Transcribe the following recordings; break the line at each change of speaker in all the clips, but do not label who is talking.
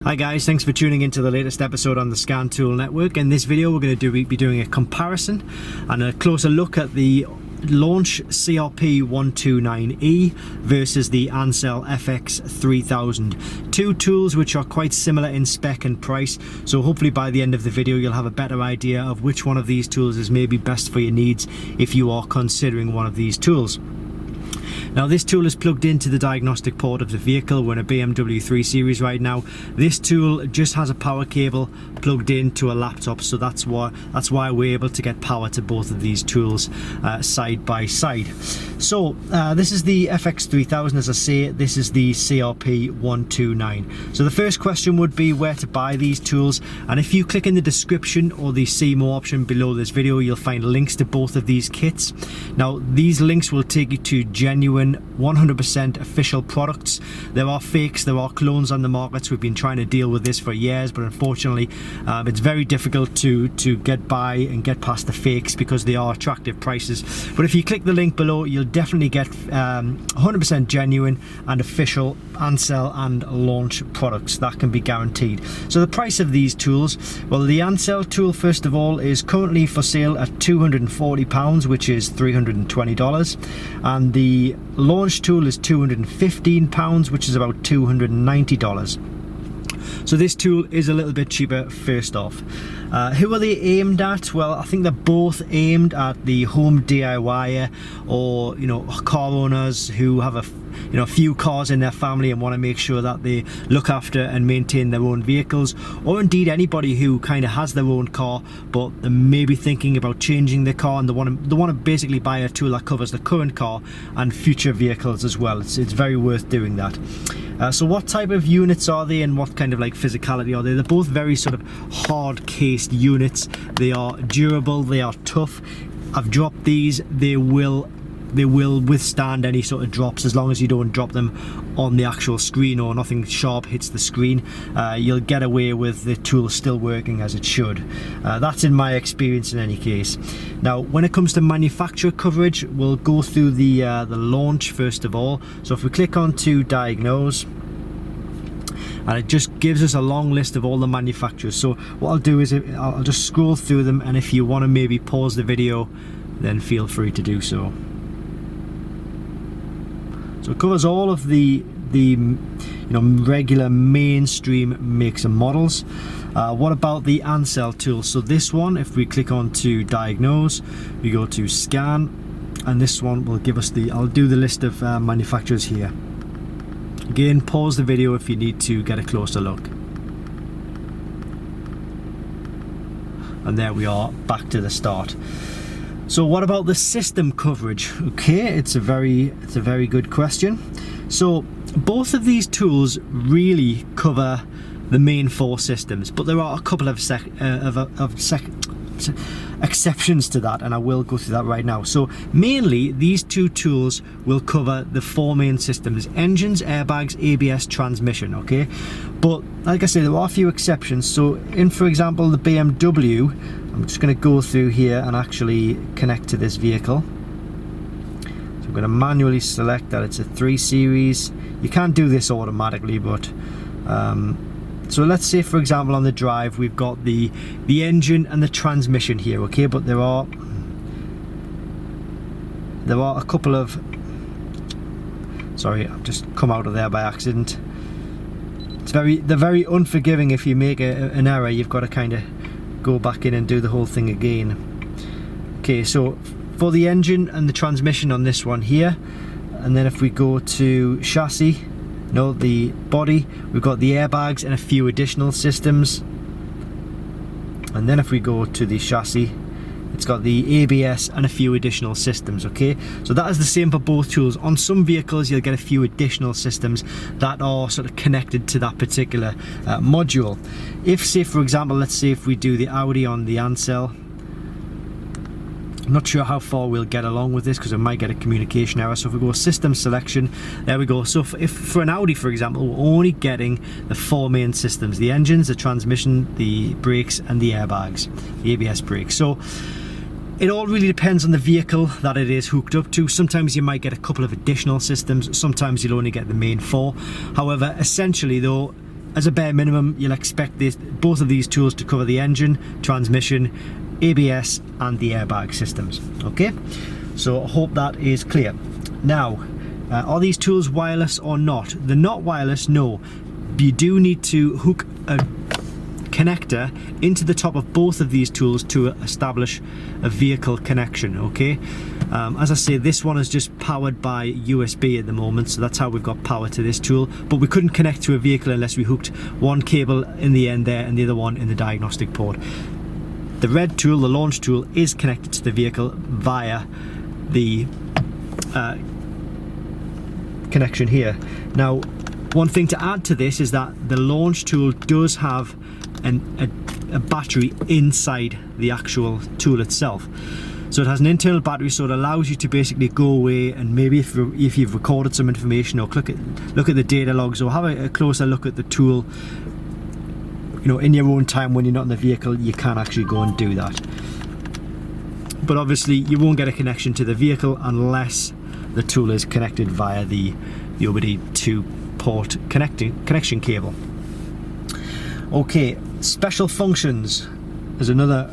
Hi guys, thanks for tuning into the latest episode on the Scan Tool Network. In this video we're going to be doing a comparison and a closer look at the launch CRP129e versus the Ancel FX3000. Two tools which are quite similar in spec and price, so hopefully by the end of the video you'll have a better idea of which one of these tools is maybe best for your needs if you are considering one of these tools. Now this tool is plugged into the diagnostic port of the vehicle. We're in a BMW 3 Series right now. This tool just has a power cable plugged into a laptop, so that's why we're able to get power to both of these tools side by side. So this is the FX3000, as I say. This is the CRP129. So the first question would be where to buy these tools, and if you click in the description or the see more option below this video, you'll find links to both of these kits. Now these links will take you to genuine 100% official products. There are fakes, there are clones on the markets. We've been trying to deal with this for years, but unfortunately it's very difficult to get by and get past the fakes because they are attractive prices. But if you click the link below, you'll definitely get 100% genuine and official Ancel and launch products. That can be guaranteed. So the price of these tools, well, the Ancel tool first of all is currently for sale at £240, which is $320, and the launch tool is £215, which is about $290. So this tool is a little bit cheaper first off. Who are they aimed at? Well, I think they're both aimed at the home DIYer, or car owners who have a few cars in their family and want to make sure that they look after and maintain their own vehicles, or indeed anybody who kind of has their own car but they're maybe thinking about changing their car and they want to basically buy a tool that covers the current car and future vehicles as well. It's very worth doing that. So what type of units are they and what kind of physicality are they? They're both very sort of hard cased units. They are durable, they are tough. I've dropped these. They will withstand any sort of drops as long as you don't drop them on the actual screen or nothing sharp hits the screen. You'll get away with the tool still working as it should. That's in my experience in any case. Now when it comes to manufacturer coverage, we'll go through the launch first of all. So if we click on to diagnose, and it just gives us a long list of all the manufacturers. So what I'll do is I'll just scroll through them, and if you want to maybe pause the video, then feel free to do so. So it covers all of the regular mainstream makes and models. What about the Ancel tool? So this one, if we click on to diagnose, we go to scan, and this one will give us I'll do the list of manufacturers here. Again, pause the video if you need to get a closer look. And there we are, back to the start. So what about the system coverage? Okay, it's a very good question. So both of these tools really cover the main four systems, but there are a couple of exceptions to that, and I will go through that right now. So mainly these two tools will cover the four main systems: engines, airbags, ABS, transmission. Okay, but like I said, there are a few exceptions. So in, for example, the BMW, I'm just going to go through here and actually connect to this vehicle. So I'm going to manually select that it's a 3 Series. You can't do this automatically, but so let's say, for example, on the drive we've got the engine and the transmission here. Okay, but there are a couple of, sorry, I've just come out of there by accident. They're very unforgiving. If you make an error, you've got to kind of go back in and do the whole thing again. Okay, so for the engine and the transmission on this one here, and then if we go to chassis, the body, we've got the airbags and a few additional systems. And then if we go to the chassis, it's got the ABS and a few additional systems. Okay, so that is the same for both tools. On some vehicles you'll get a few additional systems that are sort of connected to that particular module. If, say for example, let's say if we do the Audi on the Ancel, I'm not sure how far we'll get along with this because we might get a communication error. So if we go system selection, there we go. So if for an Audi, for example, we're only getting the four main systems: the engines, the transmission, the brakes, and the airbags, the ABS brakes. So it all really depends on the vehicle that it is hooked up to. Sometimes you might get a couple of additional systems, sometimes you'll only get the main four. However, essentially though, as a bare minimum, you'll expect both of these tools to cover the engine, transmission, ABS and the airbag systems. Okay, so I hope that is clear. Now, are these tools wireless or not? They're not wireless, no. You do need to hook a connector into the top of both of these tools to establish a vehicle connection. Okay, as I say, this one is just powered by USB at the moment, so that's how we've got power to this tool, but we couldn't connect to a vehicle unless we hooked one cable in the end there and the other one in the diagnostic port. The red tool, the launch tool, is connected to the vehicle via the connection here. Now, one thing to add to this is that the launch tool does have a battery inside the actual tool itself. So it has an internal battery, so it allows you to basically go away and maybe if you've recorded some information or look at the data logs or have a closer look at the tool, you know, in your own time when you're not in the vehicle, you can actually go and do that. But obviously you won't get a connection to the vehicle unless the tool is connected via the OBD 2 port connection cable. Okay, special functions is another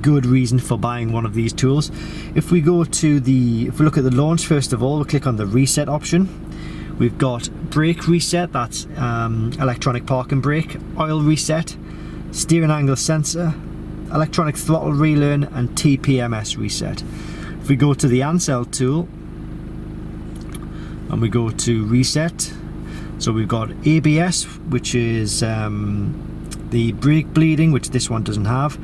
good reason for buying one of these tools. If we look at the launch, first of all, we click on the reset option. We've got brake reset, that's electronic parking brake, oil reset, steering angle sensor, electronic throttle relearn and TPMS reset. If we go to the Ancel tool and we go to reset, so we've got ABS, which is the brake bleeding, which this one doesn't have,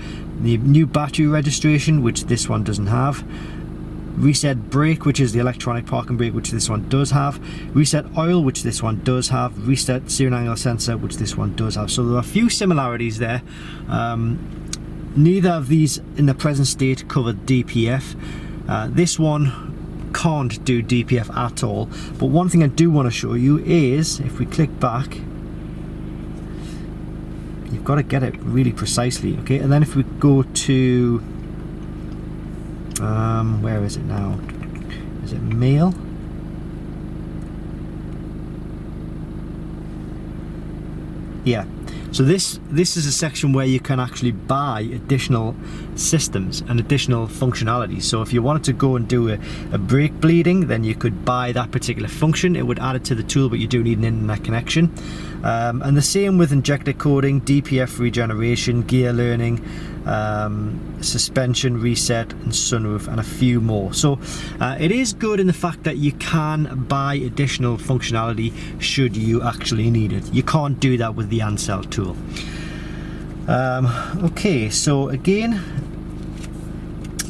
the new battery registration, which this one doesn't have, reset brake, which is the electronic parking brake, which this one does have, reset oil, which this one does have, reset steering angle sensor, which this one does have. So there are a few similarities there. Neither of these in the present state cover DPF. This one can't do DPF at all, but one thing I do want to show you is if we click back, you've got to get it really precisely, okay? And then if we go to where is it now? Is it mail? Yeah. So this is a section where you can actually buy additional systems and additional functionality. So if you wanted to go and do a brake bleeding, then you could buy that particular function. It would add it to the tool, but you do need an internet connection. And the same with injector coding, DPF regeneration, gear learning, suspension reset and sunroof and a few more. So it is good in the fact that you can buy additional functionality should you actually need it. You can't do that with the Ancel tool. Okay, so again,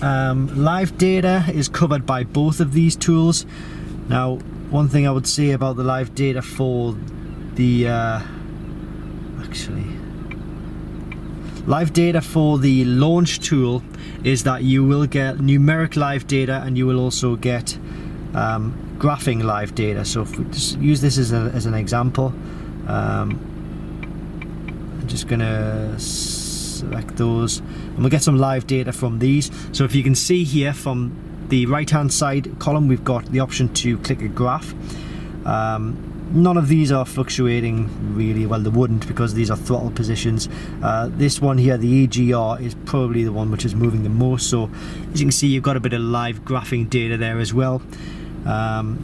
live data is covered by both of these tools. Now, one thing I would say about the live data for the live data for the launch tool is that you will get numeric live data and you will also get graphing live data. So if we just use this as an example, I'm just gonna select those and we'll get some live data from these. So if you can see here from the right hand side column, we've got the option to click a graph. None of these are fluctuating really, well they wouldn't because these are throttle positions. This one here, the EGR, is probably the one which is moving the most. So as you can see, you've got a bit of live graphing data there as well. And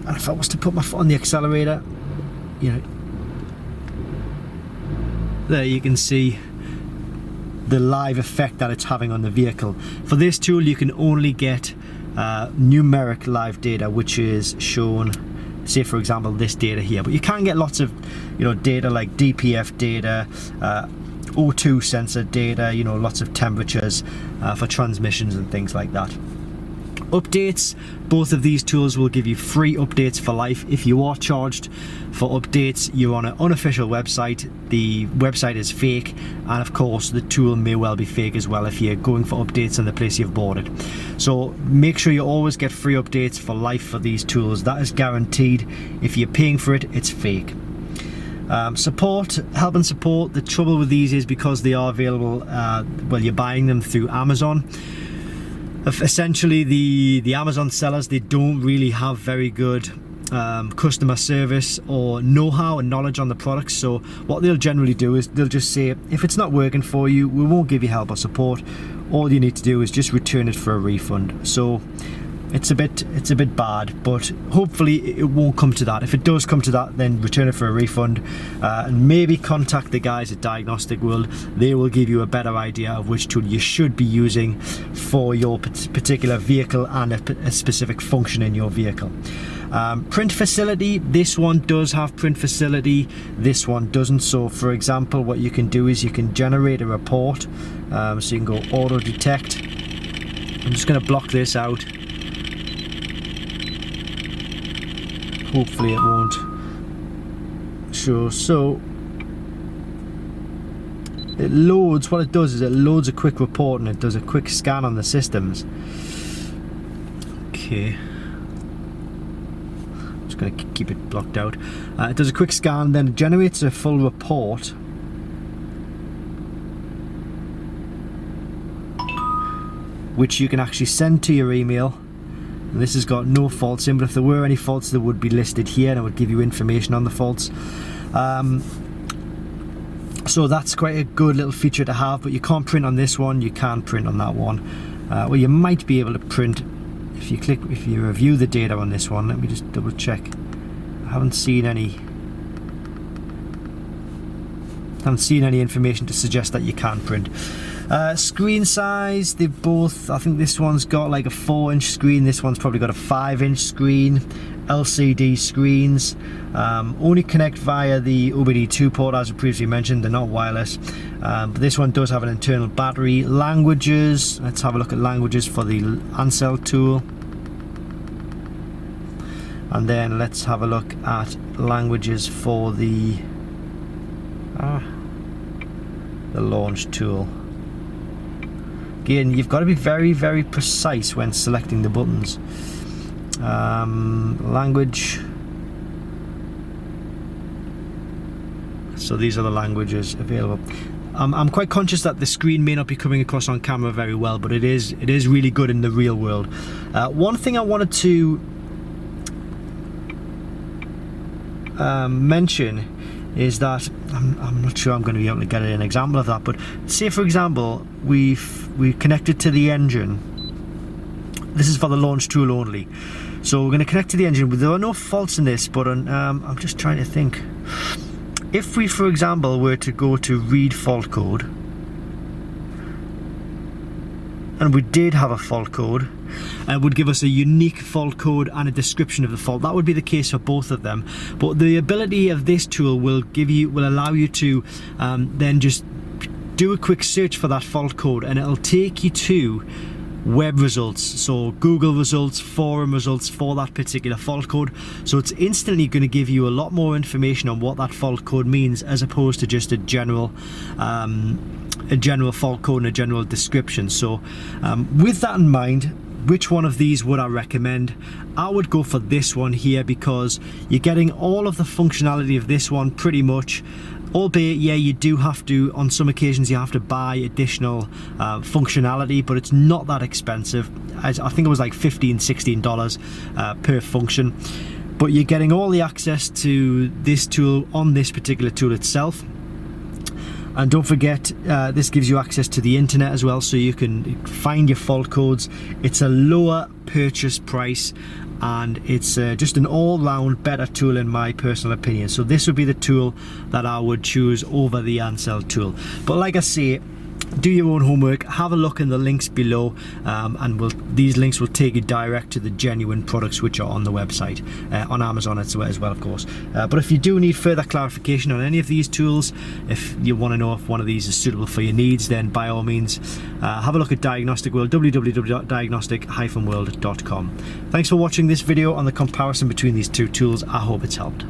if I was to put my foot on the accelerator, you know, there you can see the live effect that it's having on the vehicle. For this tool you can only get numeric live data, which is shown, say for example this data here, but you can get lots of, you know, data like DPF data, O2 sensor data, you know, lots of temperatures for transmissions and things like that. Updates, both of these tools will give you free updates for life. If you are charged for updates, you're on an unofficial website. The website is fake, and of course the tool may well be fake as well if you're going for updates in the place you've bought it. So make sure you always get free updates for life for these tools. That is guaranteed. If you're paying for it, it's fake. Support, help and support. The trouble with these is because they are available, well, you're buying them through Amazon. Essentially the Amazon sellers, they don't really have very good customer service or know-how and knowledge on the products. So what they'll generally do is they'll just say, if it's not working for you, we won't give you help or support. All you need to do is just return it for a refund. So it's a bit bad, but hopefully it won't come to that. If it does come to that, then return it for a refund, and maybe contact the guys at Diagnostic World. They will give you a better idea of which tool you should be using for your particular vehicle and a specific function in your vehicle. Print facility, this one does have print facility, this one doesn't. So for example, what you can do is you can generate a report. So you can go auto detect. I'm just going to block this out. Hopefully it won't show. So it loads, what it does is it loads a quick report and it does a quick scan on the systems. Okay, I'm just going to keep it blocked out. It does a quick scan, then it generates a full report, which you can actually send to your email. And this has got no faults in, but if there were any faults, they would be listed here and it would give you information on the faults. So that's quite a good little feature to have, but you can't print on this one, you can print on that one. Well, you might be able to print if you review the data on this one. Let me just double check. I haven't seen any information to suggest that you can print. Screen size, they both, I think this one's got like a 4-inch screen, this one's probably got a 5-inch screen. LCD screens, only connect via the OBD2 port, as I previously mentioned. They're not wireless, but this one does have an internal battery. Languages, let's have a look at languages for the Ancel tool, and then let's have a look at languages for the launch tool. Again, you've got to be very, very precise when selecting the buttons. Language, so these are the languages available. I'm quite conscious that the screen may not be coming across on camera very well, but it is really good in the real world. One thing I wanted to mention is that I'm not sure I'm going to be able to get an example of that, but say for example we connected to the engine. This is for the launch tool only, so we're going to connect to the engine. There are no faults in this, but I'm just trying to think. If we, for example, were to go to read fault code, and we did have a fault code, it would give us a unique fault code and a description of the fault. That would be the case for both of them. But the ability of this tool will allow you to then just do a quick search for that fault code, and it'll take you to web results, so Google results, forum results for that particular fault code. So it's instantly going to give you a lot more information on what that fault code means, as opposed to just a general fault code and a general description. So with that in mind, which one of these would I recommend? I would go for this one here, because you're getting all of the functionality of this one pretty much. Albeit, yeah, you do have to, on some occasions, you have to buy additional functionality, but it's not that expensive. I think it was like $15–16 per function. But you're getting all the access to this tool on this particular tool itself. And don't forget, this gives you access to the internet as well, so you can find your fault codes. It's a lower purchase price, and it's just an all-round better tool in my personal opinion. So this would be the tool that I would choose over the Ancel tool. But like I say, do your own homework, have a look in the links below, and these links will take you direct to the genuine products which are on the website, on Amazon as well, of course. But if you do need further clarification on any of these tools, if you want to know if one of these is suitable for your needs, then by all means have a look at Diagnostic World, www.diagnostic-world.com. Thanks for watching this video on the comparison between these two tools. I hope it's helped.